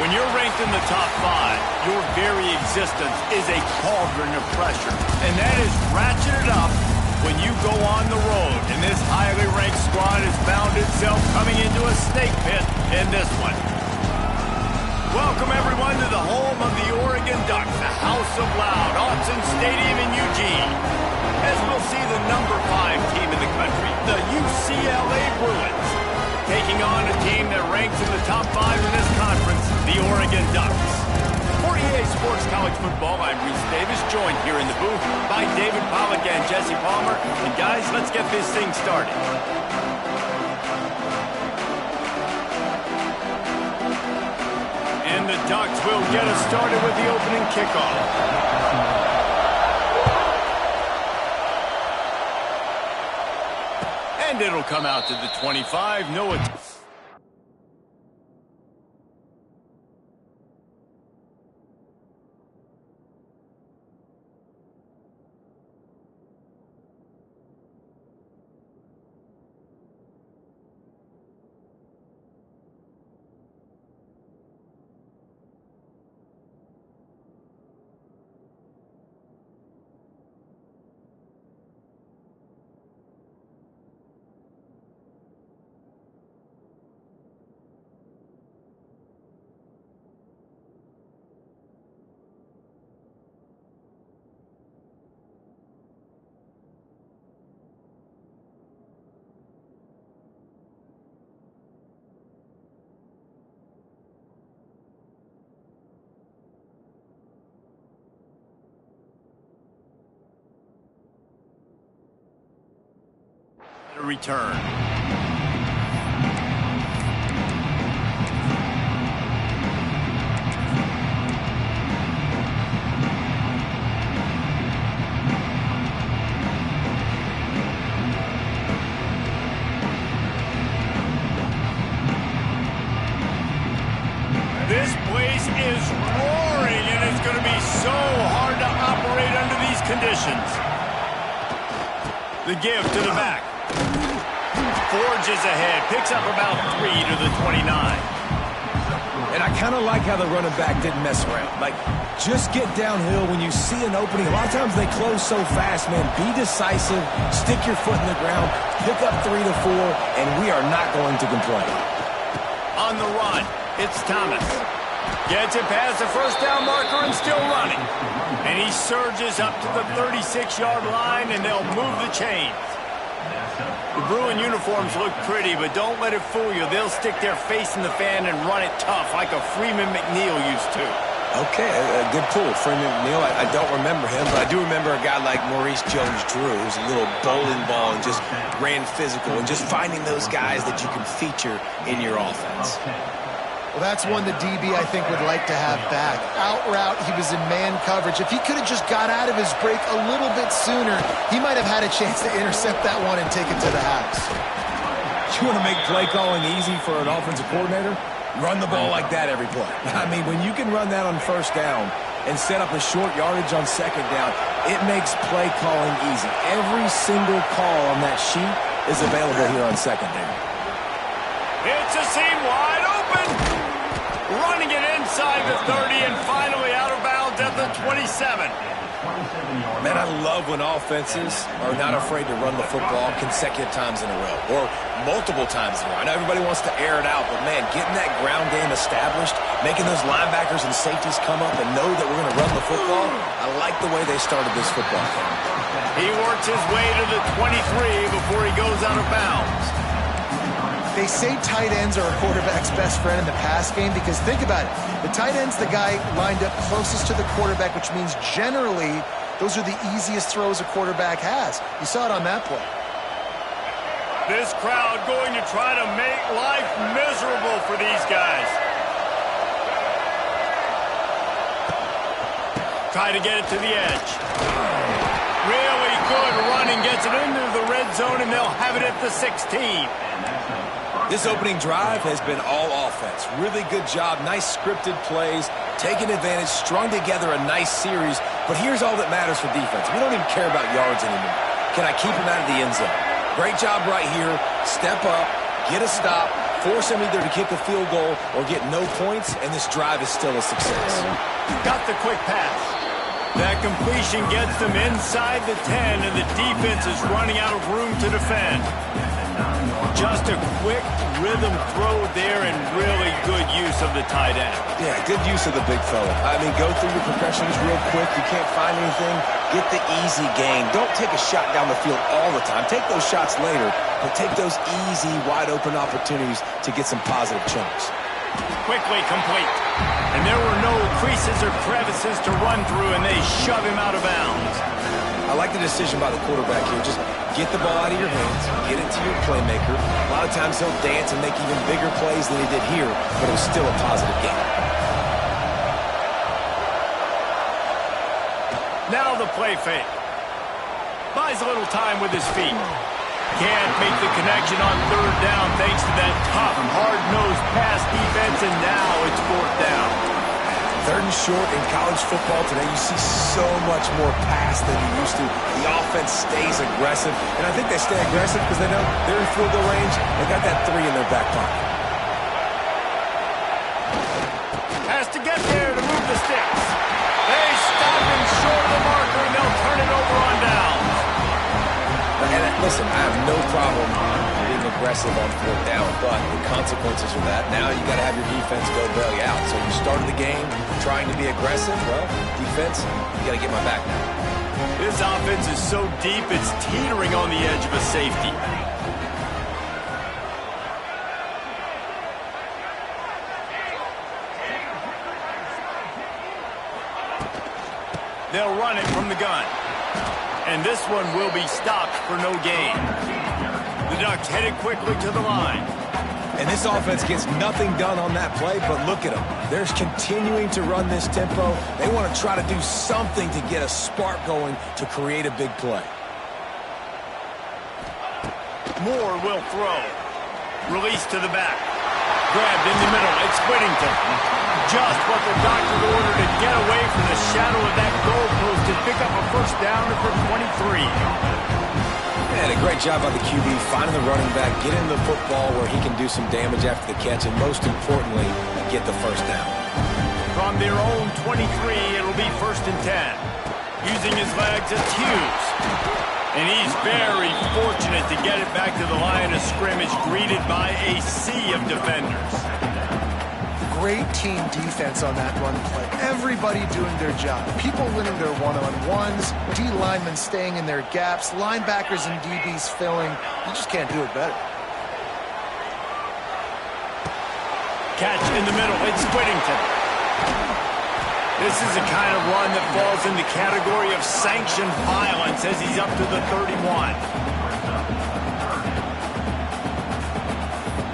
When you're ranked in the top 5, your very existence is a cauldron of pressure. And that is ratcheted up when you go on the road. And this highly ranked squad has found itself coming into a snake pit in this one. Welcome, everyone, to the home of the Oregon Ducks, the House of Loud, Autzen Stadium in Eugene. As we'll see the number 5 team in the country, the UCLA Bruins, taking on a team that ranks in the top 5 in this conference, the Oregon Ducks. For EA Sports College Football, I'm Reese Davis, joined here in the booth by David Pollack and Jesse Palmer. And guys, let's get this thing started. And the Ducks will get us started with the opening kickoff. And it'll come out to the 25. No attempt. Return. This place is roaring, and it's going to be so hard to operate under these conditions. The give to the back. Forges ahead, picks up about 3 to the 29. And I kind of like how the running back didn't mess around. Like, just get downhill when you see an opening. A lot of times they close so fast, man. Be decisive, stick your foot in the ground, pick up 3 to 4, and we are not going to complain. On the run, it's Thomas. Gets it past the first down marker and still running. And he surges up to the 36-yard line, and they'll move the chains. The Bruin uniforms look pretty, but don't let it fool you. They'll stick their face in the fan and run it tough like a Freeman McNeil used to. Okay, a good pull. Freeman McNeil, I don't remember him, but I do remember a guy like Maurice Jones-Drew, who's a little bowling ball and just ran physical, and just finding those guys that you can feature in your offense. Well, that's one the DB, I think, would like to have back. Out route, he was in man coverage. If he could have just got out of his break a little bit sooner, he might have had a chance to intercept that one and take it to the house. You want to make play calling easy for an offensive coordinator? Run the ball like that every play. I mean, when you can run that on first down and set up a short yardage on second down, it makes play calling easy. Every single call on that sheet is available here on second down. It's a seam wide open. Running it inside the 30 and finally out of bounds at the 27. Man, I love when offenses are not afraid to run the football consecutive times in a row or multiple times in a row. I know everybody wants to air it out, but man, getting that ground game established, making those linebackers and safeties come up and know that we're going to run the football, I like the way they started this football game. He works his way to the 23 before he goes out of bounds. They say tight ends are a quarterback's best friend in the pass game because think about it. The tight end's the guy lined up closest to the quarterback, which means generally those are the easiest throws a quarterback has. You saw it on that play. This crowd going to try to make life miserable for these guys. Try to get it to the edge. Really good running, gets it into the red zone, and they'll have it at the 16. This opening drive has been all offense. Really good job, nice scripted plays, taking advantage, strung together a nice series. But here's all that matters for defense. We don't even care about yards anymore. Can I keep him out of the end zone? Great job right here. Step up, get a stop, Force them either to kick a field goal or get no points, and this drive is still a success. Got the quick pass. That completion gets them inside the 10, and the defense is running out of room to defend. Just a quick rhythm throw there and really good use of the tight end. Yeah, good use of the big fella. I mean, go through your progressions real quick. You can't find anything. Get the easy gain. Don't take a shot down the field all the time. Take those shots later, but take those easy, wide-open opportunities to get some positive chunks. Quickly complete. And there were no creases or crevices to run through, and they shove him out of bounds. I like the decision by the quarterback here. Just get the ball out of your hands, get it to your playmaker. A lot of times he'll dance and make even bigger plays than he did here, but it was still a positive game. Now the play fake. Buys a little time with his feet. Can't make the connection on third down thanks to that tough, hard-nosed pass defense, and now it's fourth down. Third and short in college football today, you see so much more pass than you used to. The offense stays aggressive, and I think they stay aggressive because they know they're in field goal range. They got that 3 in their back pocket. Has to get there to move the sticks. They stop him short of the marker, and they'll turn it over on downs. And listen, I have no problem being aggressive on fourth down, but the consequences of that, now you got to have your defense go bail you out. So you started the game trying to be aggressive. Well, defense, you got to get my back now. This offense is so deep, it's teetering on the edge of a safety. They'll run it from the gun. And this one will be stopped for no gain. The Ducks headed quickly to the line. And this offense gets nothing done on that play, but look at them. They're continuing to run this tempo. They want to try to do something to get a spark going to create a big play. Moore will throw. Release to the back. Grabbed in the middle. It's Whittington. Just what the doctor ordered to get away from the shadow of that goalpost and pick up a first down for 23. And a great job by the QB finding the running back, getting the football where he can do some damage after the catch, and most importantly, get the first down. From their own 23, it'll be first and 10. Using his legs, it's Hughes. And he's very fortunate to get it back to the line of scrimmage, greeted by a sea of defenders. Great team defense on that run play. Everybody doing their job. People winning their one-on-ones, D linemen staying in their gaps, linebackers and DBs filling. You just can't do it better. Catch in the middle. It's Whittington. This is the kind of run that falls in the category of sanctioned violence as he's up to the 31.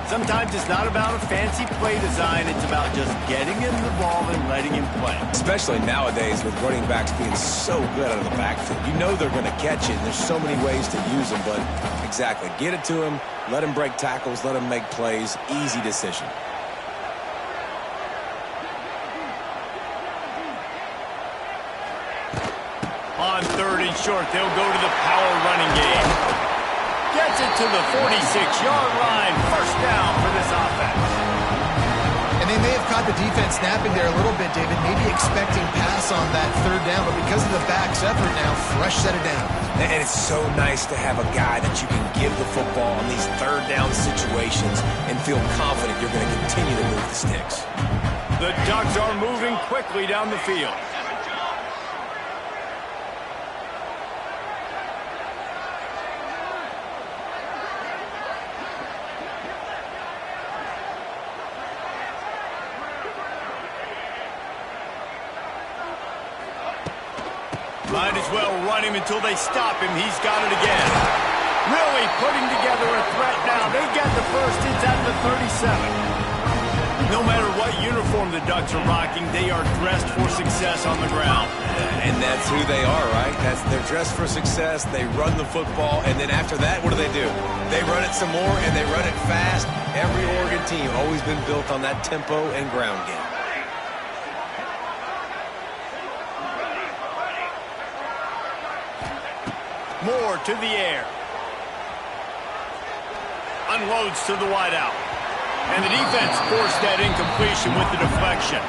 Sometimes it's not about a fancy play design. It's about just getting him the ball and letting him play. Especially nowadays with running backs being so good out of the backfield. You know they're going to catch it, and there's so many ways to use them. But exactly, get it to him, let him break tackles, let him make plays. Easy decision. On third and short, they'll go to the power running game. Gets it to the 46-yard line. First down for this offense. And they may have caught the defense snapping there a little bit, David, maybe expecting pass on that third down, but because of the back's effort now, fresh set it down. And it's so nice to have a guy that you can give the football in these third down situations and feel confident you're going to continue to move the sticks. The Ducks are moving quickly down the field. Might as well run him until they stop him. He's got it again. Really putting together a threat now. They get the first. It's at the 37. No matter what uniform the Ducks are rocking, they are dressed for success on the ground. And that's who they are, right? They're dressed for success. They run the football, and then after that, what do? They run it some more, and they run it fast. Every Oregon team always been built on that tempo and ground game. Moore to the air. Unloads to the wideout. And the defense forced that incompletion with the deflection.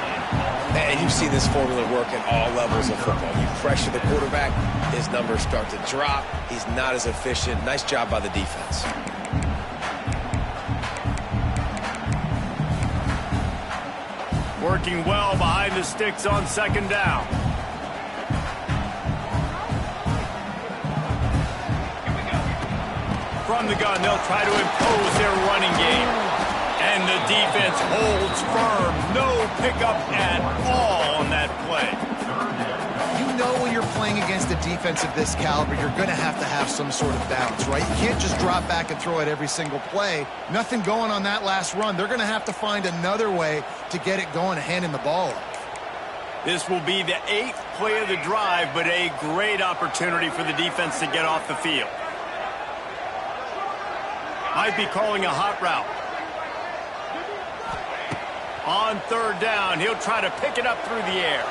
And you see this formula work at all levels of football. You pressure the quarterback, his numbers start to drop. He's not as efficient. Nice job by the defense. Working well behind the sticks on second down. From the gun, they'll try to impose their running game. And the defense holds firm. No pickup at all on that play. You know when you're playing against a defense of this caliber, you're going to have some sort of balance, right? You can't just drop back and throw it every single play. Nothing going on that last run. They're going to have to find another way to get it going and handing the ball off. This will be the 8th play of the drive, but a great opportunity for the defense to get off the field. Might be calling a hot route. On third down, he'll try to pick it up through the air.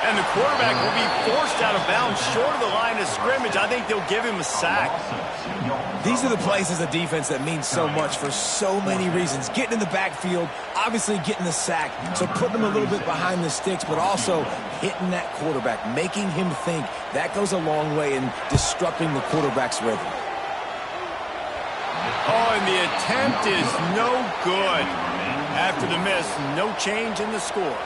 And the quarterback will be forced out of bounds short of the line of scrimmage. I think they'll give him a sack. These are the plays as a defense that mean so much for so many reasons. Getting in the backfield, obviously getting the sack, so putting them a little bit behind the sticks, but also hitting that quarterback, making him think. That goes a long way in disrupting the quarterback's rhythm. Oh, and the attempt is no good. After the miss, no change in the score.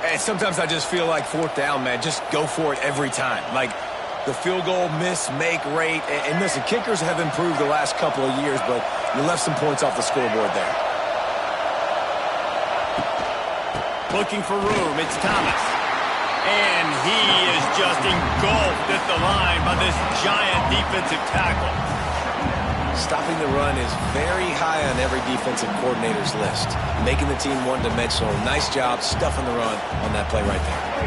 And sometimes I just feel like fourth down, man. Just go for it every time. Like the field goal miss, make rate. And listen, kickers have improved the last couple of years, but you left some points off the scoreboard there. Looking for room, it's Thomas. And he is just engulfed at the line by this giant defensive tackle. Stopping the run is very high on every defensive coordinator's list. Making the team one-dimensional. Nice job stuffing the run on that play right there.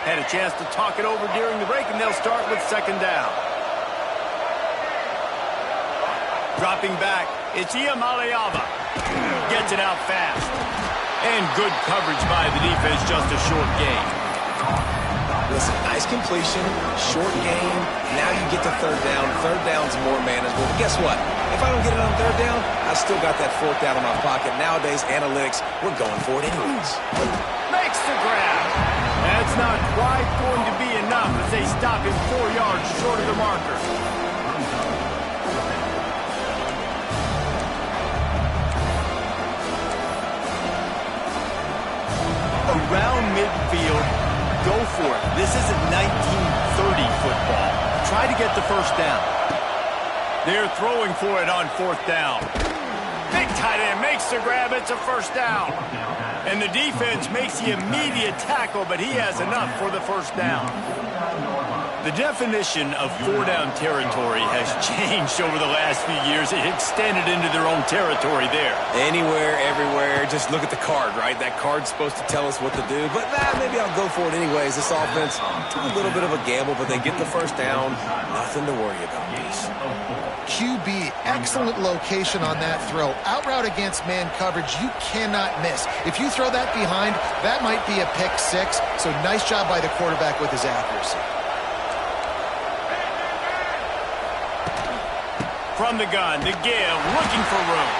Had a chance to talk it over during the break, and they'll start with second down. Dropping back, it's Iamaleava. Gets it out fast. And good coverage by the defense, just a short gain. Listen, nice completion, short gain. Now you get to third down. Third down's more manageable. But guess what? If I don't get it on third down, I still got that fourth down in my pocket. Nowadays, analytics, we're going for it anyways. Makes the grab. That's not quite going to be enough as they stop him 4 yards short of the marker. Around midfield, go for it. This isn't 1930 football. Try to get the first down. They're throwing for it on fourth down. Big tight end makes the grab. It's a first down. And the defense makes the immediate tackle, but he has enough for the first down. The definition of four-down territory has changed over the last few years. It extended into their own territory there. Anywhere, everywhere, just look at the card, right? That card's supposed to tell us what to do, but maybe I'll go for it anyways. This offense took a little bit of a gamble, but they get the first down. Nothing to worry about, Peace. QB, excellent location on that throw. Out route against man coverage, you cannot miss. If you throw that behind, that might be a pick six, so nice job by the quarterback with his accuracy. From the gun, the give, looking for room.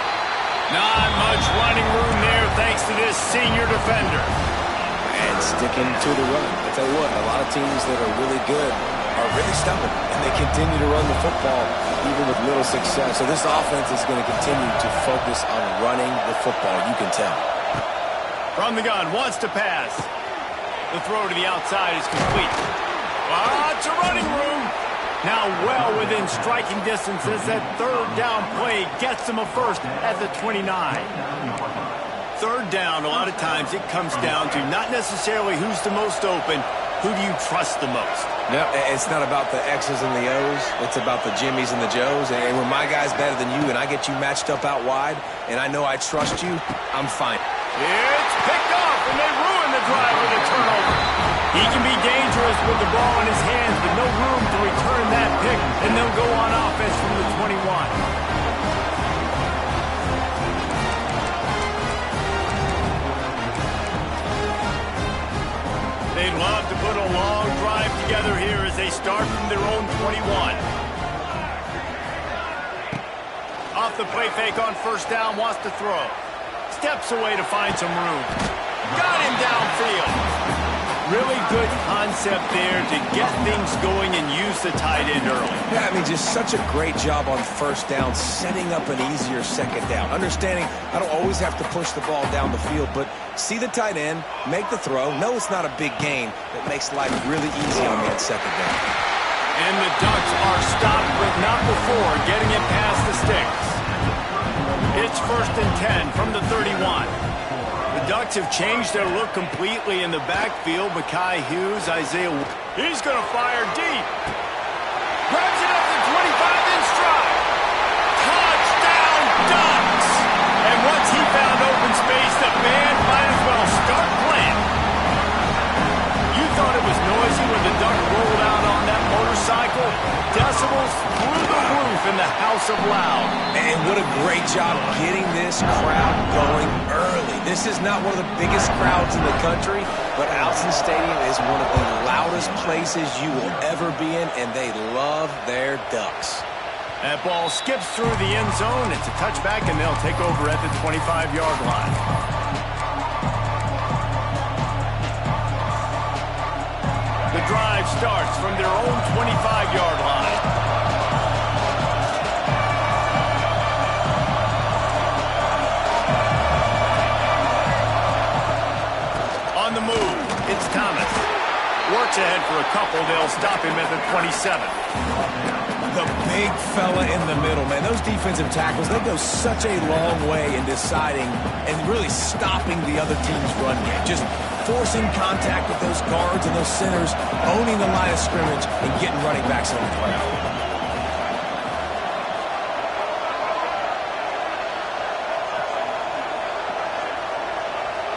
Not much running room there thanks to this senior defender. And sticking to the run. I tell you what, a lot of teams that are really good are really stubborn, and they continue to run the football even with little success. So this offense is going to continue to focus on running the football, you can tell. From the gun, wants to pass. The throw to the outside is complete. Lots of running room. Now well within striking distances. That third down play gets them a first at the 29. Third down, a lot of times it comes down to not necessarily who's the most open, who do you trust the most? No, it's not about the X's and the O's. It's about the Jimmies and the Joes. And when my guy's better than you and I get you matched up out wide and I know I trust you, I'm fine. It's picked off, and they ruin the drive with a turnover. He can be dangerous with the ball in his hands, but no room to return that pick, and they'll go on offense from the 21. They'd love to put a long drive together here as they start from their own 21. Off the play fake on first down, wants to throw. Steps away to find some room. Got him downfield. Really good concept there to get things going and use the tight end early. Yeah, I mean, just such a great job on first down, setting up an easier second down. Understanding I don't always have to push the ball down the field, but see the tight end, make the throw. No, it's not a big gain. That makes life really easy on that second down. And the Ducks are stopped, but not before getting it past the sticks. It's 1st and 10 from the 31. The Ducks have changed their look completely in the backfield. Mekhi Hughes, Isaiah. He's going to fire deep. Grabs it up to 25 in stride. Touchdown, Ducks! And once he found open space, the band might as well start playing. You thought it was noisy when the Duck rolled out on that motorcycle? Decibels through the roof in the House of Loud. And what a great job getting this crowd going early. This is not one of the biggest crowds in the country, but Alson Stadium is one of the loudest places you will ever be in, and they love their Ducks. That ball skips through the end zone. It's a touchback, and they'll take over at the 25-yard line. The drive starts from their own 25-yard line. On the move, it's Thomas. Works ahead for a couple. They'll stop him at the 27. The big fella in the middle, man. Those defensive tackles, they go such a long way in deciding and really stopping the other team's run game. Just forcing contact with those guards and those centers, owning the line of scrimmage, and getting running backs on the ground.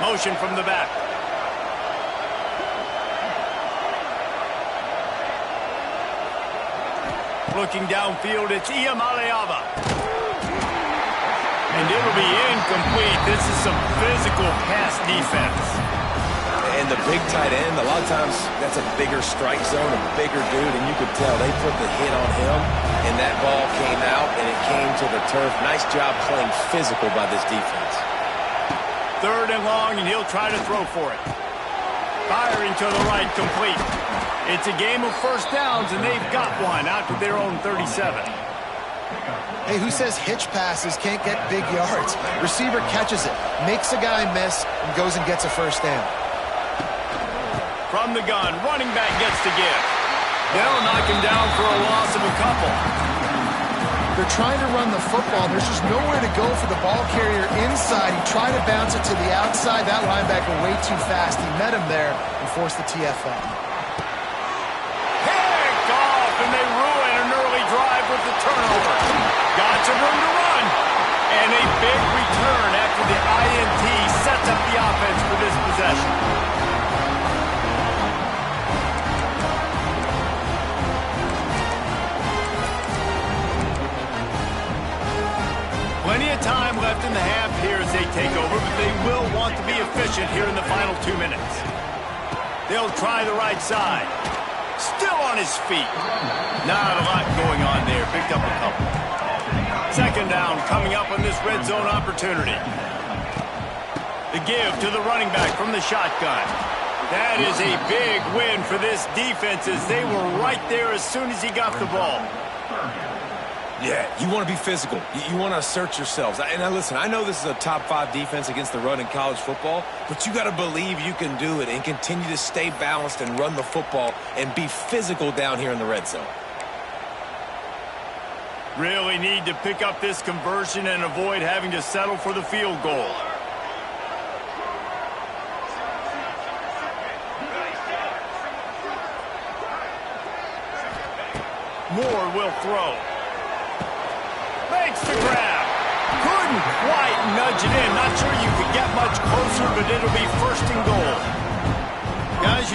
Motion from the back. Looking downfield, it's Iamaleava. And it'll be incomplete. This is some physical pass defense. And the big tight end, a lot of times that's a bigger strike zone, a bigger dude, and you could tell they put the hit on him, and that ball came out, and it came to the turf. Nice job playing physical by this defense. 3rd and long, and he'll try to throw for it. Firing to the right, complete. It's a game of first downs, and they've got one out to their own 37. Hey, who says hitch passes can't get big yards? Receiver catches it, makes a guy miss, and goes and gets a first down. From the gun, running back gets to give. They'll knock him down for a loss of a couple. They're trying to run the football. There's just nowhere to go for the ball carrier inside. He tried to bounce it to the outside. That linebacker way too fast. He met him there and forced the TFL. And they ruin an early drive with the turnover. Got some room to run. And a big return after the INT sets up the offense for this possession. Plenty of time left in the half here as they take over, but they will want to be efficient here in the final 2 minutes. They'll try the right side. Still on his feet. Not a lot going on there. Picked up a couple. 2nd down coming up on this red zone opportunity. The give to the running back from the shotgun. That is a big win for this defense as they were right there as soon as he got the ball. Yeah, you want to be physical. You want to assert yourselves. And now listen, I know this is a top 5 defense against the run in college football, but you got to believe you can do it and continue to stay balanced and run the football and be physical down here in the red zone. Really need to pick up this conversion and avoid having to settle for the field goal. Moore will throw. Makes the grab. Couldn't quite nudge it in. Not sure you could get much closer, but it'll be 1st and goal.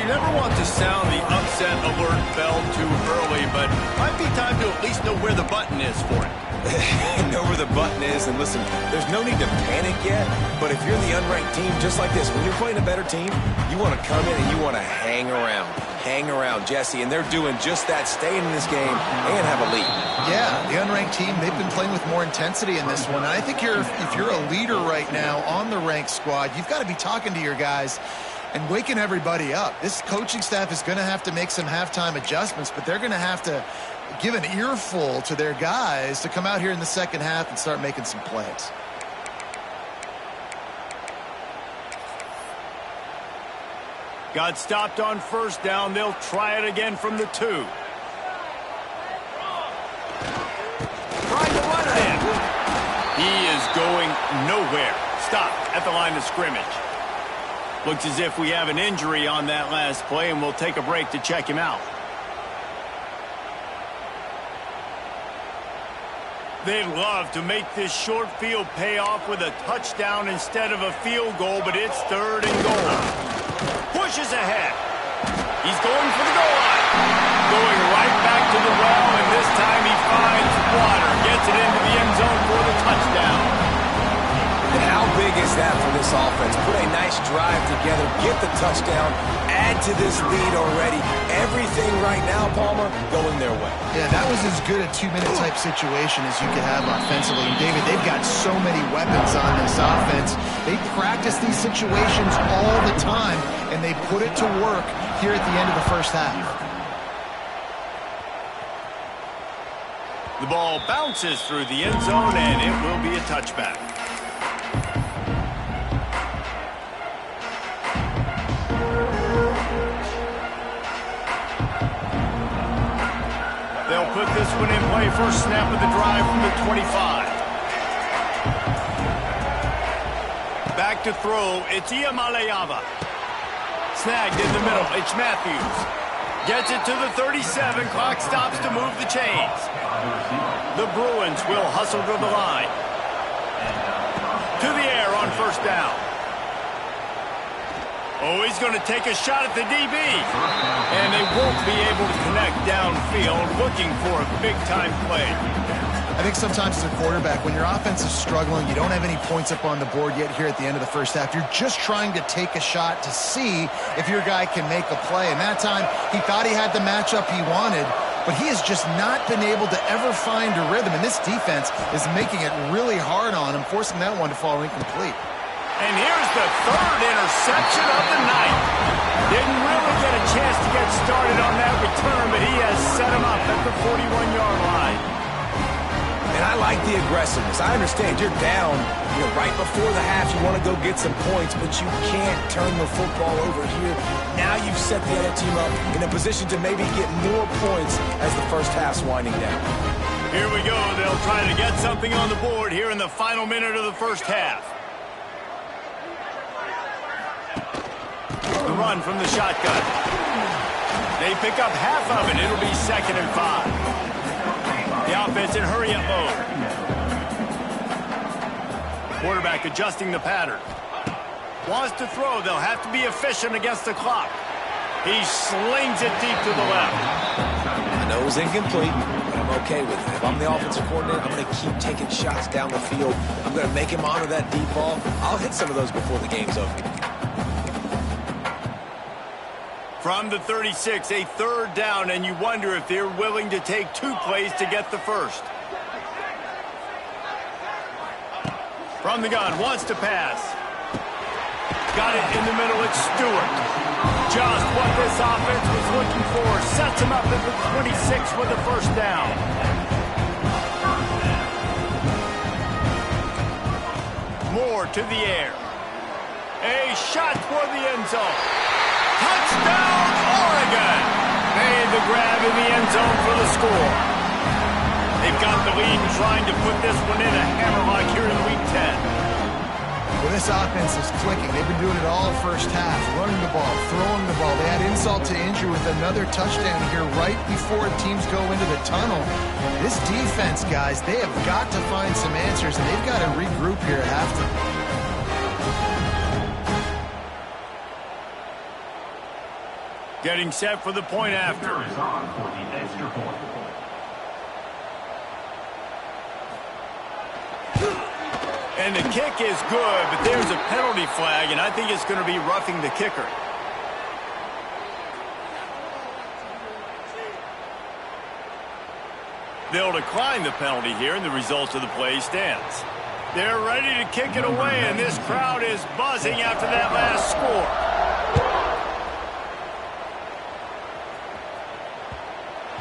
you never want to sound the upset alert bell too early, but might be time to at least know where the button is for it. Know where the button is, and listen, there's no need to panic yet, but if you're the unranked team, just like this, when you're playing a better team, you want to come in and you want to hang around. Hang around, Jesse, and they're doing just that, staying in this game and have a lead. Yeah, the unranked team, they've been playing with more intensity in this one, and I think if you're a leader right now on the ranked squad, you've got to be talking to your guys and waking everybody up. This coaching staff is going to have to make some halftime adjustments, but they're going to have to give an earful to their guys to come out here in the second half and start making some plays. Got stopped on first down. They'll try it again from the 2. Trying to run it in. He is going nowhere. Stop at the line of scrimmage. Looks as if we have an injury on that last play, and we'll take a break to check him out. They'd love to make this short field pay off with a touchdown instead of a field goal, but it's 3rd and goal. Pushes ahead. He's going for the goal line. Going right back to the well, and this time he finds water. Gets it into the end zone for the touchdown. And how big is that for this offense? Put a nice drive together, get the touchdown, add to this lead already. Everything right now, Palmer, going their way. Yeah, that was as good a 2-minute type situation as you could have offensively. And David, they've got so many weapons on this offense. They practice these situations all the time, and they put it to work here at the end of the first half. The ball bounces through the end zone, and it will be a touchback. They'll put this one in play. First snap of the drive from the 25. Back to throw. It's Iamaleava. Snagged in the middle. It's Matthews. Gets it to the 37. Clock stops to move the chains. The Bruins will hustle to the line. To the air on first down. Oh, he's going to take a shot at the DB. And they won't be able to connect downfield, looking for a big-time play. I think sometimes as a quarterback, when your offense is struggling, you don't have any points up on the board yet here at the end of the first half. You're just trying to take a shot to see if your guy can make a play. And that time, he thought he had the matchup he wanted, but he has just not been able to ever find a rhythm. And this defense is making it really hard on him, forcing that one to fall incomplete. And here's the 3rd interception of the night. Didn't really get a chance to get started on that return, but he has set him up at the 41-yard line. And I like the aggressiveness. I understand you're down, right before the half. You want to go get some points, but you can't turn the football over here. Now you've set the other team up in a position to maybe get more points as the first half's winding down. Here we go. They'll try to get something on the board here in the final minute of the first half. The run from the shotgun. They pick up half of it. It'll be 2nd and 5. The offense in hurry-up mode. Quarterback adjusting the pattern. Wants to throw. They'll have to be efficient against the clock. He slings it deep to the left. I know it was incomplete, but I'm okay with it. If I'm the offensive coordinator, I'm going to keep taking shots down the field. I'm going to make him honor that deep ball. I'll hit some of those before the game's over. From the 36, a 3rd down, and you wonder if they're willing to take 2 plays to get the first. From the gun, wants to pass. Got it in the middle, it's Stewart. Just what this offense was looking for. Sets him up at the 26 with the first down. Moore to the air. A shot toward the end zone. Touchdown, Oregon! Made the grab in the end zone for the score. They've got the lead and trying to put this one in a hammerlock here in Week 10. Well, this offense is clicking. They've been doing it all first half, running the ball, throwing the ball. They had insult to injury with another touchdown here right before teams go into the tunnel. This defense, guys, they have got to find some answers, and they've got to regroup here at halftime. Getting set for the point after. And the kick is good, but there's a penalty flag, and I think it's going to be roughing the kicker. They'll decline the penalty here, and the result of the play stands. They're ready to kick it away, and this crowd is buzzing after that last score.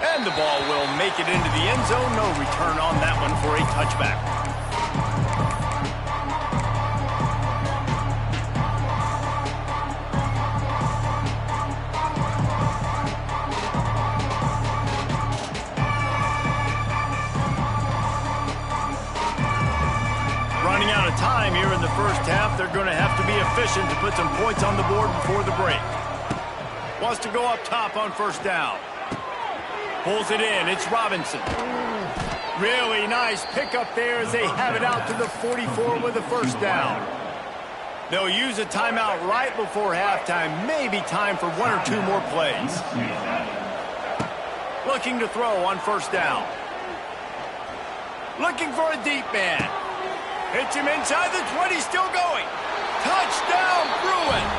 And the ball will make it into the end zone. No return on that one for a touchback. Running out of time here in the first half. They're going to have to be efficient to put some points on the board before the break. Wants to go up top on first down. Pulls it in. It's Robinson. Really nice pickup there as they have it out to the 44 with a first down. They'll use a timeout right before halftime. Maybe time for one or two more plays. Looking to throw on first down. Looking for a deep man. Hits him inside the 20, still going. Touchdown, Bruins.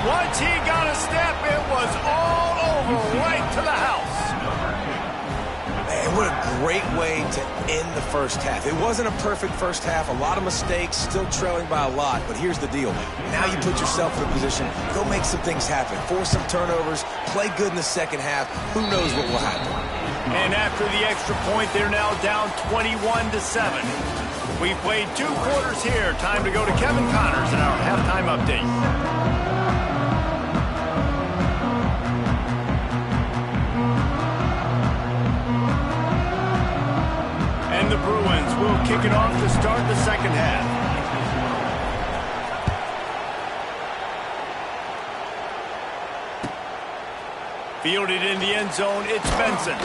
Once he got a step, it was all over, right to the house. Man, what a great way to end the first half. It wasn't a perfect first half, a lot of mistakes, still trailing by a lot, but here's the deal. Now you put yourself in a position, go make some things happen, force some turnovers, play good in the second half. Who knows what will happen? And after the extra point, they're now down 21-7. We've played 2 quarters here. Time to go to Kevin Connors in our halftime update. And the Bruins will kick it off to start the second half. Fielded in the end zone, it's Benson.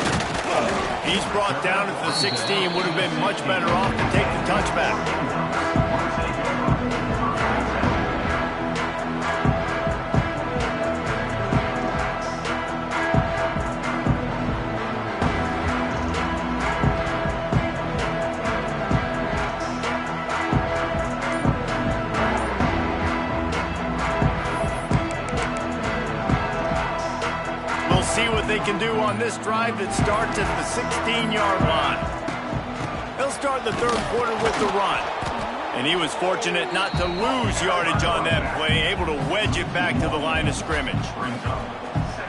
He's brought down at the 16. Would have been much better off to take the touchback. See what they can do on this drive that starts at the 16-yard line. They'll start the third quarter with the run. And he was fortunate not to lose yardage on that play, able to wedge it back to the line of scrimmage.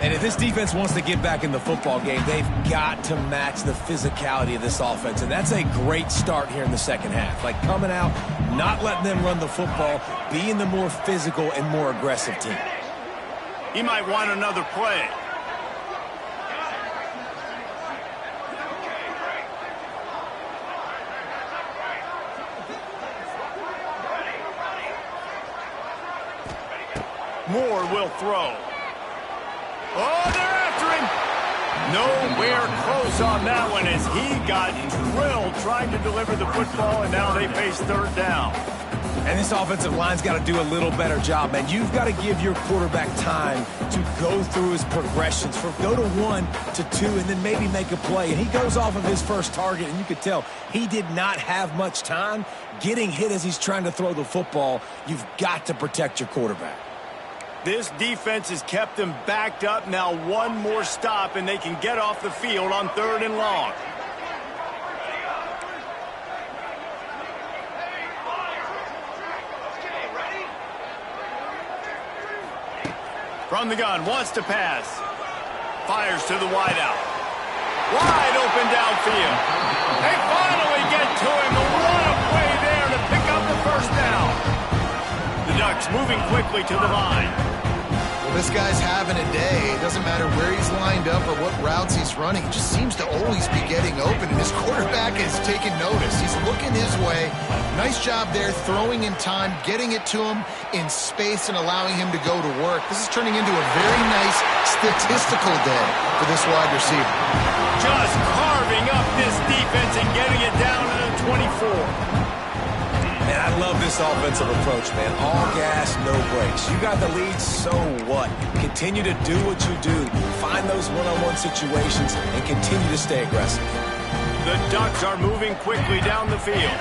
And if this defense wants to get back in the football game, they've got to match the physicality of this offense. And that's a great start here in the second half. Like coming out, not letting them run the football, being the more physical and more aggressive team. He might want another play. Moore will throw. Oh, they're after him. Nowhere close on that one as he got drilled trying to deliver the football, and now they face third down. And this offensive line's got to do a little better job, man. You've got to give your quarterback time to go through his progressions, from go to 1 to 2, and then maybe make a play. And he goes off of his first target, and you could tell he did not have much time getting hit as he's trying to throw the football. You've got to protect your quarterback. This defense has kept them backed up. Now one more stop, and they can get off the field on 3rd and long. From the gun, wants to pass. Fires to the wideout. Wide open downfield. They finally get to him. What a play there to pick up the first down. The Ducks moving quickly to the line. Well, this guy's having a day. It doesn't matter where he's lined up or what routes he's running. He just seems to always be getting open, and his quarterback is taking notice. He's looking his way. Nice job there, throwing in time, getting it to him in space and allowing him to go to work. This is turning into a very nice statistical day for this wide receiver. Just carving up this defense and getting it down to the 24. Man, I love this offensive approach, man. All gas, no brakes. You got the lead, so what? Continue to do what you do. Find those one-on-one situations and continue to stay aggressive. The Ducks are moving quickly down the field.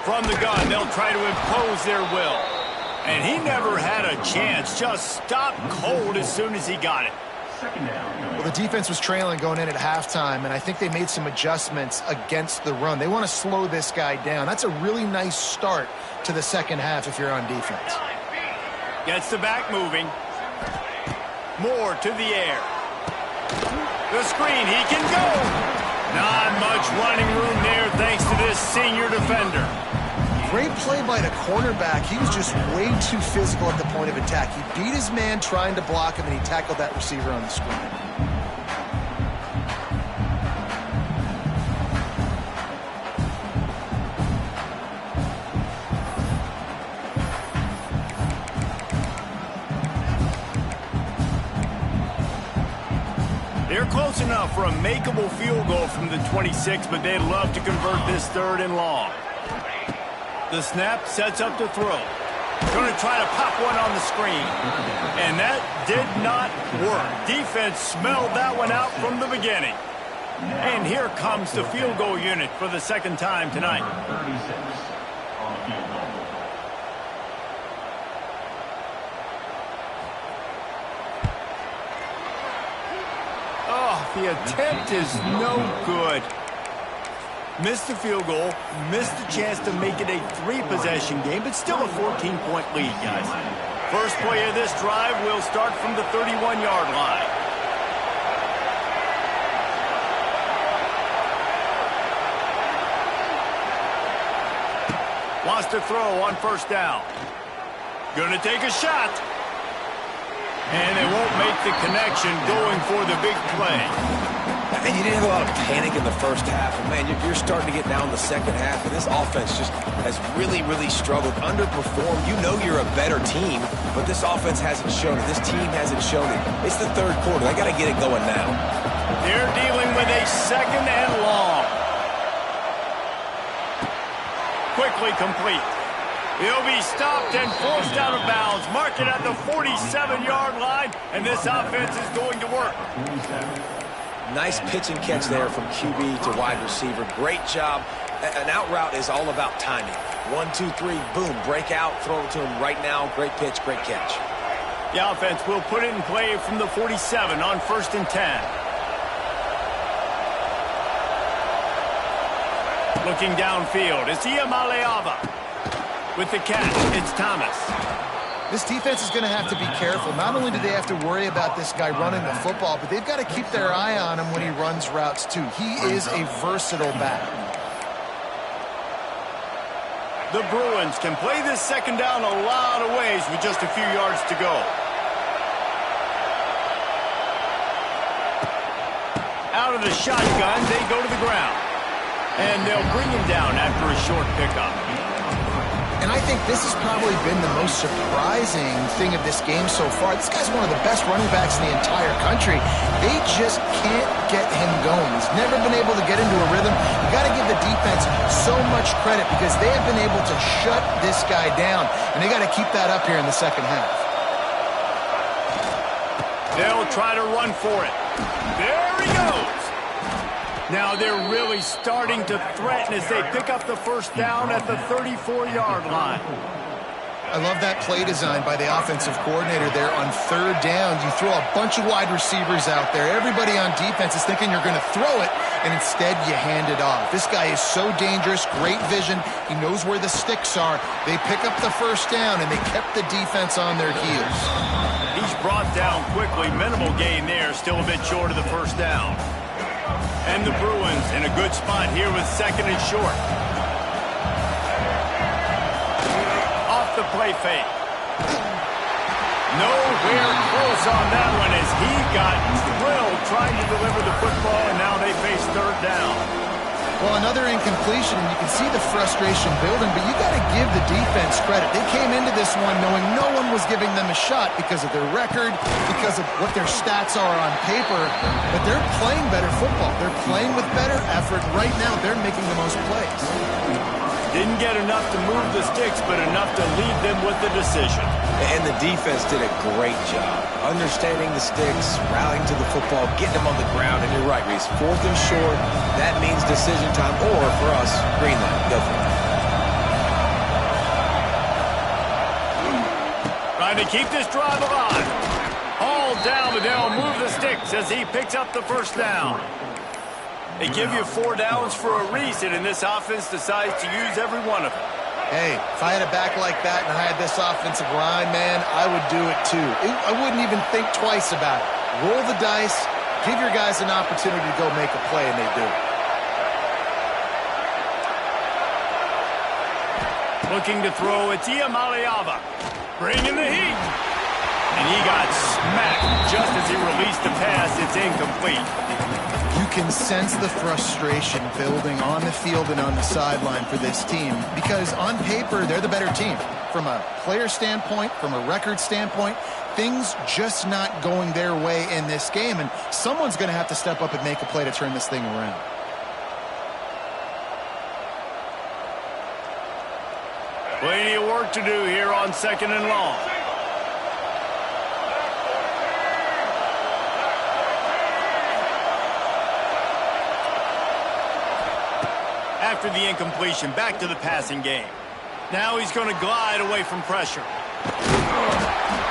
From the gun, they'll try to impose their will. And he never had a chance. Just stopped cold as soon as he got it. Well, the defense was trailing going in at halftime, and I think they made some adjustments against the run. They want to slow this guy down. That's a really nice start to the second half if you're on defense. Gets the back moving. Moore to the air. The screen, he can go. Not much running room there thanks to this senior defender. Great play by the cornerback. He was just way too physical at the point of attack. He beat his man trying to block him, and he tackled that receiver on the screen. They're close enough for a makeable field goal from the 26, but they'd love to convert this 3rd and long. The snap sets up the throw. Going to try to pop one on the screen. And that did not work. Defense smelled that one out from the beginning. And here comes the field goal unit for the 2nd time tonight. Oh, the attempt is no good. Missed the field goal, missed the chance to make it a 3-possession game, but still a 14-point lead, guys. First play of this drive will start from the 31-yard line. Wants to throw on 1st down. Gonna take a shot. And they won't make the connection going for the big play. And you didn't have a lot of panic in the first half. And, man, you're starting to get down in the second half. And this offense just has really, really struggled, underperformed. You know you're a better team, but this offense hasn't shown it. This team hasn't shown it. It's the 3rd quarter. They got to get it going now. They're dealing with a 2nd and long. Quickly complete. He'll be stopped and forced out of bounds. Mark it at the 47-yard line, and this offense is going to work. Nice pitch and catch there from QB to wide receiver. Great job. An out route is all about timing. 1, 2, 3, boom, break out, throw it to him right now. Great pitch, great catch. The offense will put it in play from the 47 on 1st and 10. Looking downfield, it's Iamaleava. With the catch, it's Thomas. This defense is going to have to be careful. Not only do they have to worry about this guy running the football, but they've got to keep their eye on him when he runs routes, too. He is a versatile back. The Bruins can play this 2nd down a lot of ways with just a few yards to go. Out of the shotgun, they go to the ground. And they'll bring him down after a short pickup. And I think this has probably been the most surprising thing of this game so far. This guy's one of the best running backs in the entire country. They just can't get him going. He's never been able to get into a rhythm. You got to give the defense so much credit because they have been able to shut this guy down. And they got to keep that up here in the 2nd half. They'll try to run for it. There he goes. Now they're really starting to threaten as they pick up the 1st down at the 34-yard line. I love that play design by the offensive coordinator there on 3rd down. You throw a bunch of wide receivers out there. Everybody on defense is thinking you're going to throw it, and instead you hand it off. This guy is so dangerous, great vision. He knows where the sticks are. They pick up the 1st down, and they kept the defense on their heels. He's brought down quickly. Minimal gain there, still a bit short of the 1st down. And the Bruins in a good spot here with 2nd and short. Off the play fake. Nowhere close on that one as he got thrilled trying to deliver the football, and now they face 3rd down. Well, another incompletion, and you can see the frustration building, but you got to give the defense credit. They came into this one knowing no one was giving them a shot because of their record, because of what their stats are on paper, but they're playing better football. They're playing with better effort. Right now, they're making the most plays. Didn't get enough to move the sticks, but enough to lead them with the decision. And the defense did a great job understanding the sticks, rallying to the football, getting them on the ground. And you're right, Reese, 4th and short, that means decision time, or for us, green light. Go for it. Trying to keep this drive alive. All down, but they'll move the sticks as he picks up the first down. They give you 4 downs for a reason, and this offense decides to use every one of them. Hey, if I had a back like that and I had this offensive line, man, I would do it too. I wouldn't even think twice about it. Roll the dice, give your guys an opportunity to go make a play, and they do. Looking to throw, it's Iamaleava. Bringing the heat. And he got smacked just as he released the pass. It's incomplete. You can sense the frustration building on the field and on the sideline for this team because on paper, they're the better team. From a player standpoint, from a record standpoint, things just not going their way in this game, and someone's going to have to step up and make a play to turn this thing around. Plenty of work to do here on 2nd and long. After the incompletion, back to the passing game. Now he's going to glide away from pressure.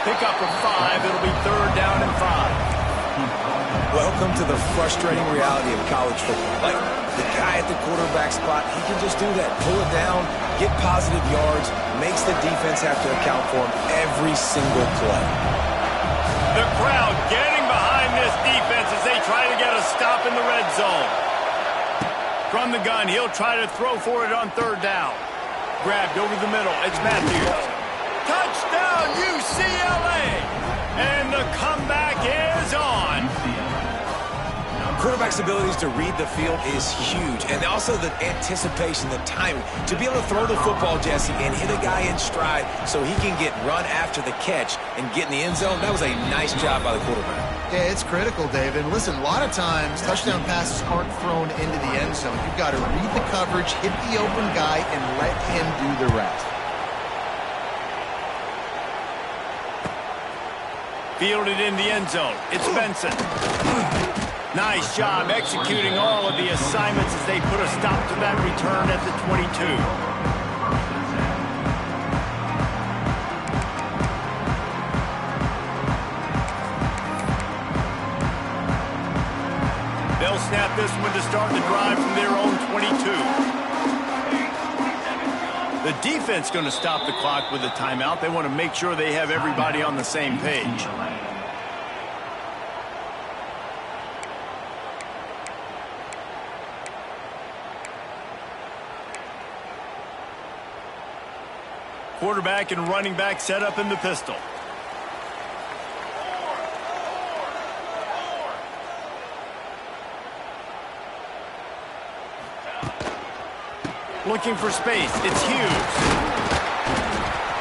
Pick up a 5. It'll be 3rd down and 5. Welcome to the frustrating reality of college football. Like, the guy at the quarterback spot, he can just do that. Pull it down, get positive yards, makes the defense have to account for him every single play. The crowd getting behind this defense as they try to get a stop in the red zone. From the gun, he'll try to throw for it on 3rd down. Grabbed over the middle. It's Matthews. Touchdown, UCLA! And the comeback is on. Quarterback's abilities to read the field is huge, and also the anticipation, the timing. To be able to throw the football, Jesse, and hit a guy in stride so he can get run after the catch and get in the end zone, that was a nice job by the quarterback. Yeah, it's critical, David. Listen, a lot of times, touchdown passes aren't thrown into the end zone. You've got to read the coverage, hit the open guy, and let him do the rest. Fielded in the end zone. It's Benson. Nice job executing all of the assignments as they put a stop to that return at the 22. They'll snap this one to start the drive from their own 22. The defense going to stop the clock with a timeout. They want to make sure they have everybody on the same page. Quarterback and running back set up in the pistol. Looking for space. It's Hughes.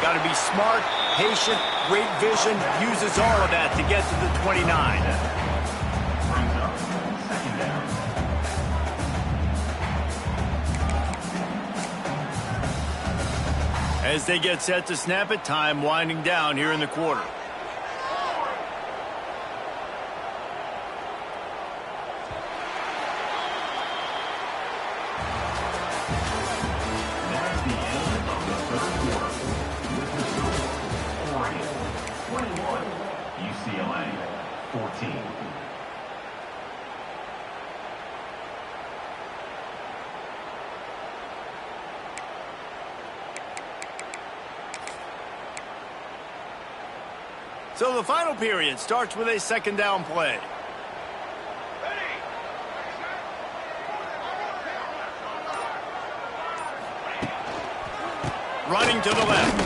Got to be smart, patient, great vision. Uses all of that to get to the 29. As they get set to snap it, time winding down here in the quarter. That's the end of the 3rd quarter. With the score, Oregon 21, UCLA 14. So the final period starts with a 2nd down play. Running to the left.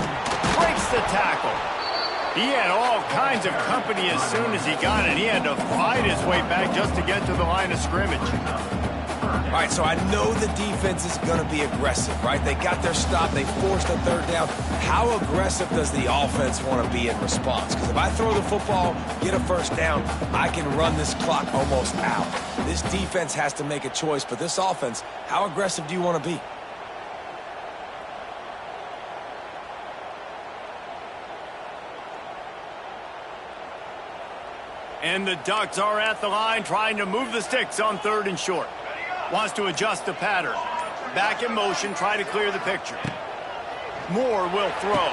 Breaks the tackle. He had all kinds of company as soon as he got it. He had to fight his way back just to get to the line of scrimmage. All right, so I know the defense is going to be aggressive, right? They got their stop. They forced a 3rd down. How aggressive does the offense want to be in response? Because if I throw the football, get a 1st down, I can run this clock almost out. This defense has to make a choice, but this offense, how aggressive do you want to be? And the Ducks are at the line trying to move the sticks on 3rd and short. Wants to adjust the pattern. Back in motion, try to clear the picture. Moore will throw.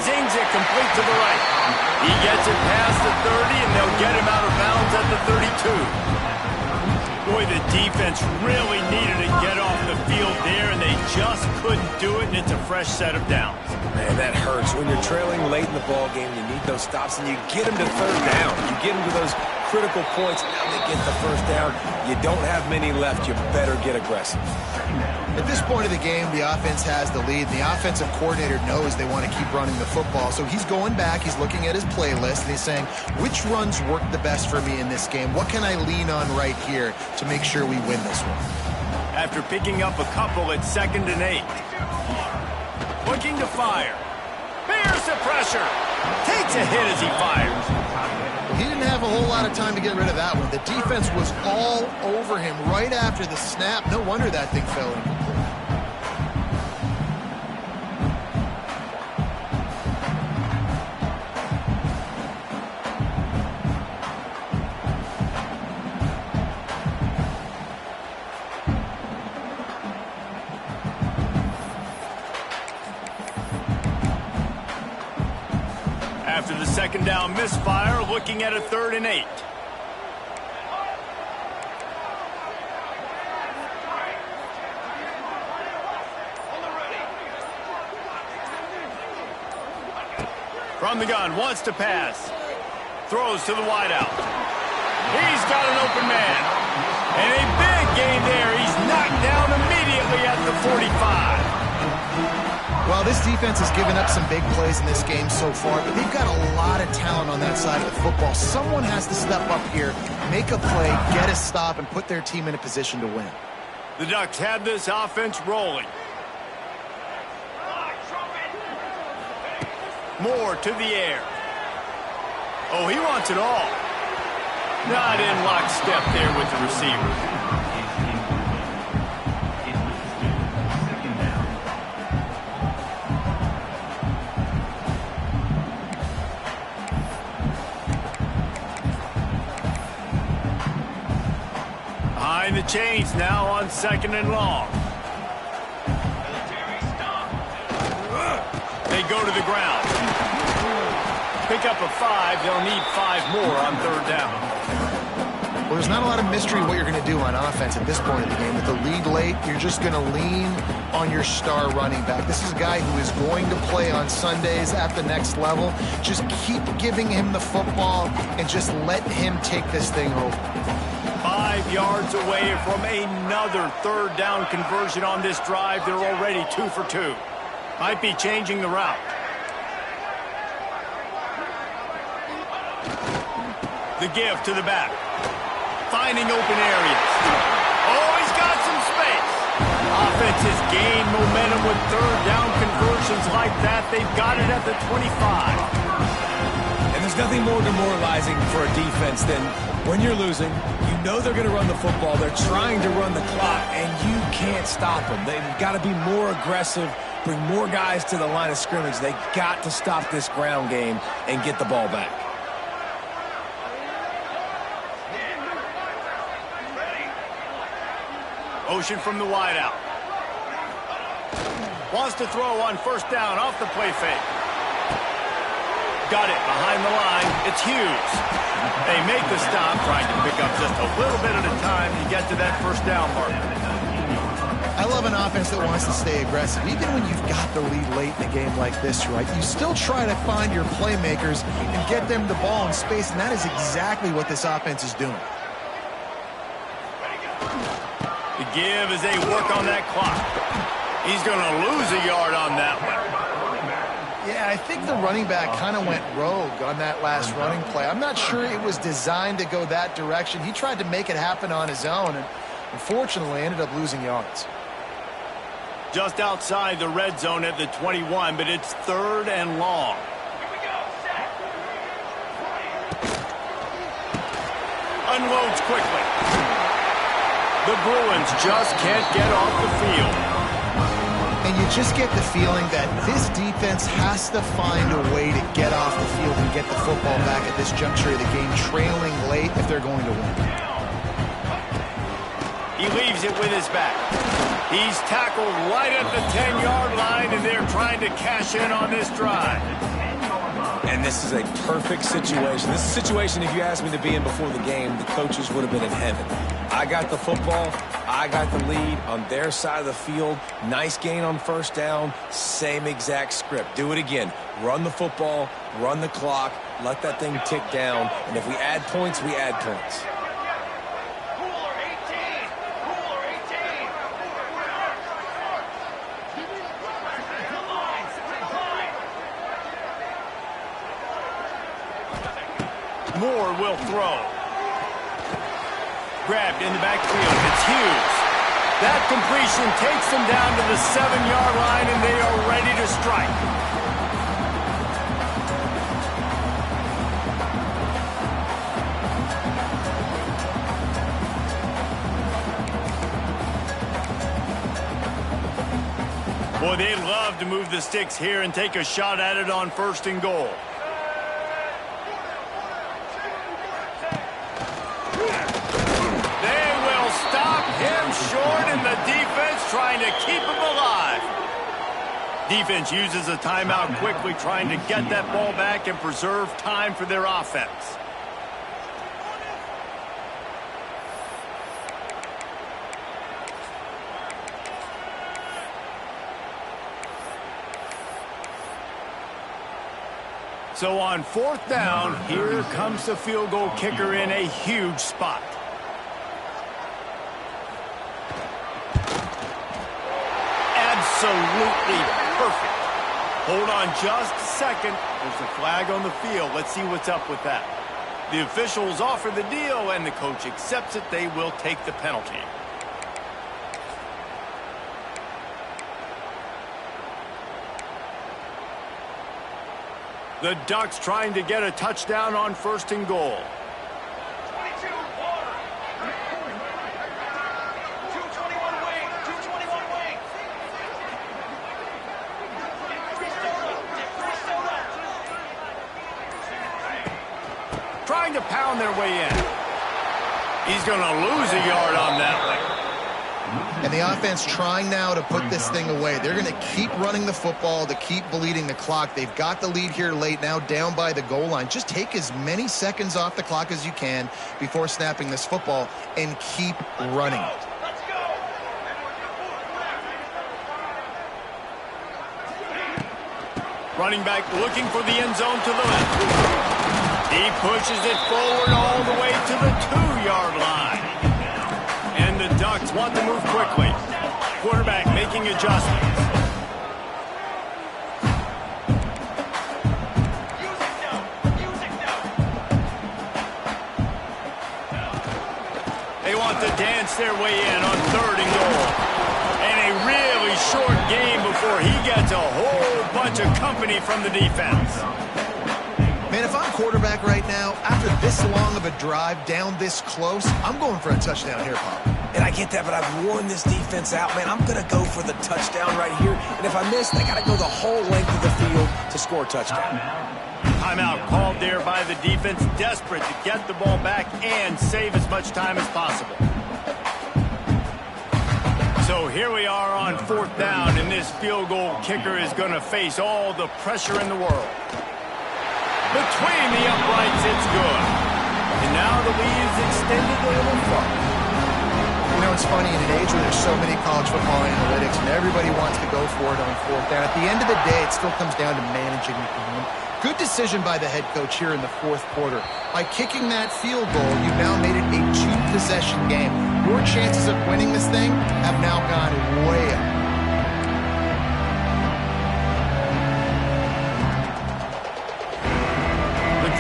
Zings it complete to the right. He gets it past the 30, and they'll get him out of bounds at the 32. Boy, the defense really needed to get off the field there, and they just couldn't do it, and it's a fresh set of downs. Man, that hurts. When you're trailing late in the ball game, you need those stops, and you get them to 3rd down. You get them to those critical points. Now they get the 1st down. You don't have many left. You better get aggressive. At this point of the game, the offense has the lead. The offensive coordinator knows they want to keep running the football. So he's going back, he's looking at his playlist, and he's saying, which runs work the best for me in this game? What can I lean on right here to make sure we win this one? After picking up a couple at 2nd and 8. Looking to fire. Bears the pressure. Takes a hit as he fires. He didn't have a whole lot of time to get rid of that one. The defense was all over him right after the snap. No wonder that thing fell incomplete. After the 2nd down misfire, looking at a 3rd and 8. From the gun, wants to pass. Throws to the wideout. He's got an open man. And a big gain there. He's knocked down immediately at the 45. Well, this defense has given up some big plays in this game so far, but they've got a lot of talent on that side of the football. Someone has to step up here, make a play, get a stop, and put their team in a position to win. The Ducks have this offense rolling. Moore to the air. Oh, he wants it all. Not in lockstep there with the receiver. Behind the chains now on 2nd and long. They go to the ground. Pick up a 5. They'll need 5 more on 3rd down. Well, there's not a lot of mystery what you're going to do on offense at this point in the game. With the lead late, you're just going to lean on your star running back. This is a guy who is going to play on Sundays at the next level. Just keep giving him the football and just let him take this thing over. 5 yards away from another 3rd down conversion on this drive. They're already 2 for 2. Might be changing the route. The give to the back. Finding open areas. Oh, he's got some space. Offense has gained momentum with 3rd down conversions like that. They've got it at the 25. And there's nothing more demoralizing for a defense than when you're losing, you know they're going to run the football. They're trying to run the clock, and you can't stop them. They've got to be more aggressive, bring more guys to the line of scrimmage. They got to stop this ground game and get the ball back. Motion from the wideout. Wants to throw on 1st down off the play fake. Got it behind the line. It's Hughes. They make the stop, trying to pick up just a little bit at a time to get to that 1st down mark. I love an offense that wants to stay aggressive. Even when you've got the lead late in a game like this, right, you still try to find your playmakers and get them the ball in space, and that is exactly what this offense is doing. The give as they work on that clock. He's going to lose a yard on that one. Yeah, I think the running back kind of went rogue on that last running play. I'm not sure it was designed to go that direction. He tried to make it happen on his own, and unfortunately ended up losing yards. Just outside the red zone at the 21, but it's 3rd and long. Unloads quickly. The Bruins just can't get off the field. And you just get the feeling that this defense has to find a way to get off the field and get the football back at this juncture of the game, trailing late if they're going to win. He leaves it with his back. He's tackled right at the 10-yard line, and they're trying to cash in on this drive. And this is a perfect situation. This is a situation, if you asked me to be in before the game, the coaches would have been in heaven. I got the football. I got the lead on their side of the field. Nice gain on first down. Same exact script. Do it again. Run the football, run the clock, let that thing tick down. And if we add points, we add points. Moore will throw. Grabbed in the backfield. It's Hughes. That completion takes them down to the 7-yard line, and they are ready to strike. Boy, they'd love to move the sticks here and take a shot at it on 1st and goal. Short, and the defense trying to keep him alive. Defense uses a timeout quickly, trying to get that ball back and preserve time for their offense. So on 4th down, here comes the field goal kicker in a huge spot. Absolutely perfect. Hold on just a second. There's a flag on the field. Let's see what's up with that. The officials offer the deal, and the coach accepts it. They will take the penalty. The Ducks trying to get a touchdown on 1st and goal. Trying to pound their way in. He's going to lose a yard on that one. And the offense trying now to put this thing away. They're going to keep running the football to keep bleeding the clock. They've got the lead here late, now down by the goal line. Just take as many seconds off the clock as you can before snapping this football and keep running. Running back looking for the end zone to the left. He pushes it forward all the way to the 2-yard line. And the Ducks want to move quickly. Quarterback making adjustments. They want to dance their way in on 3rd and goal. And a really short game before he gets a whole bunch of company from the defense. Man, if I'm quarterback right now, after this long of a drive down this close, I'm going for a touchdown here, Pop. And I get that, but I've worn this defense out, man. I'm going to go for the touchdown right here. And if I miss, they got to go the whole length of the field to score a touchdown. Timeout called there by the defense, desperate to get the ball back and save as much time as possible. So here we are on 4th down, and this field goal kicker is going to face all the pressure in the world. Between the uprights, it's good. And now the lead is extended a little further. You know, it's funny, in an age where there's so many college football analytics and everybody wants to go for it on 4th down, at the end of the day, it still comes down to managing the game. Good decision by the head coach here in the 4th quarter. By kicking that field goal, you've now made it a 2-possession game. Your chances of winning this thing have now gone way up.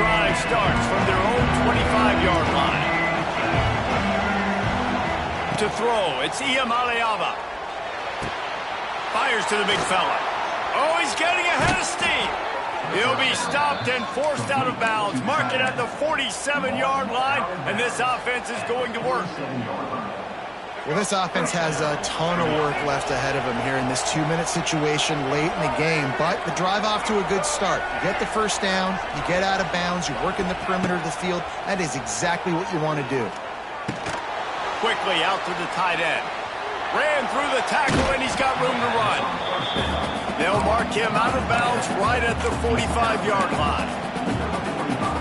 Drive starts from their own 25-yard line. To throw, it's Iamaleava. Fires to the big fella. Oh, he's getting ahead of steam. He'll be stopped and forced out of bounds. Mark it at the 47-yard line, and this offense is going to work. Well, this offense has a ton of work left ahead of them here in this 2-minute situation late in the game, but the drive off to a good start. You get the first down, you get out of bounds, you work in the perimeter of the field. That is exactly what you want to do. Quickly out to the tight end. Ran through the tackle, and he's got room to run. They'll mark him out of bounds right at the 45-yard line.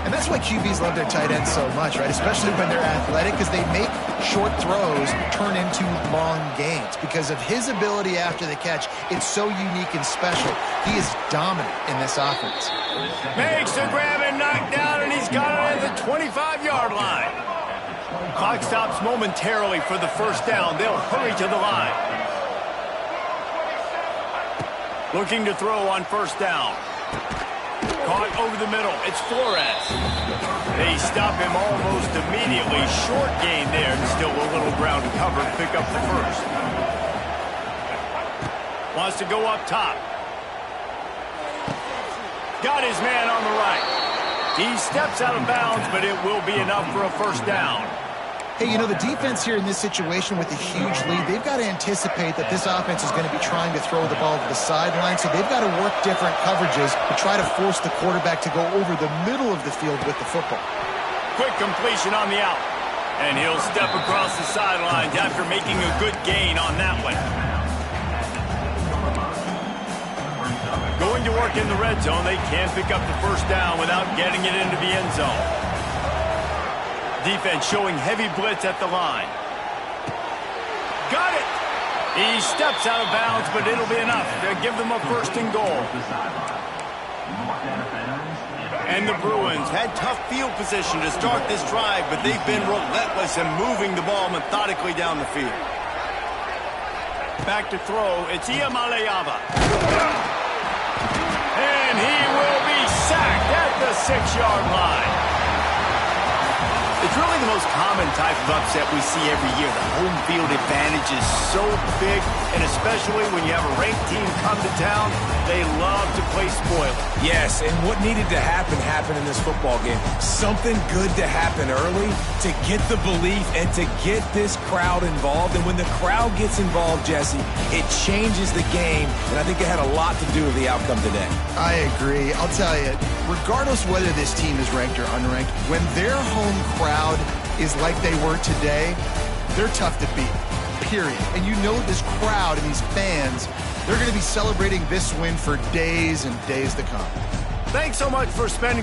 And that's why QBs love their tight ends so much, right? Especially when they're athletic, because they make short throws turn into long gains. Because of his ability after the catch, it's so unique and special. He is dominant in this offense. Makes the grab and knock down, and he's got it at the 25-yard line. Clock stops momentarily for the first down. They'll hurry to the line. Looking to throw on first down. Caught over the middle. It's Flores. They stop him almost immediately. Short gain there, and still a little ground to cover to pick up the first. Wants to go up top. Got his man on the right. He steps out of bounds, but it will be enough for a first down. Hey, you know, the defense here in this situation with a huge lead, they've got to anticipate that this offense is going to be trying to throw the ball to the sideline, so they've got to work different coverages to try to force the quarterback to go over the middle of the field with the football. Quick completion on the out. And he'll step across the sidelines after making a good gain on that one. Going to work in the red zone, they can't pick up the first down without getting it into the end zone. Defense showing heavy blitz at the line. Got it! He steps out of bounds, but it'll be enough to give them a first and goal. And the Bruins had tough field position to start this drive, but they've been relentless in moving the ball methodically down the field. Back to throw, it's Iamaleava. And he will be sacked at the 6-yard line. It's really the most common type of upset we see every year. The home field advantage is so big, and especially when you have a ranked team come to town, they love to play spoiler. Yes, and what needed to happen happened in this football game. Something good to happen early to get the belief and to get this crowd involved. And when the crowd gets involved, Jesse, it changes the game, and I think it had a lot to do with the outcome today. I agree. I'll tell you, regardless whether this team is ranked or unranked, when their home crowd is like they were today, they're tough to beat, period. And you know this crowd and these fans, they're going to be celebrating this win for days and days to come. Thanks so much for spending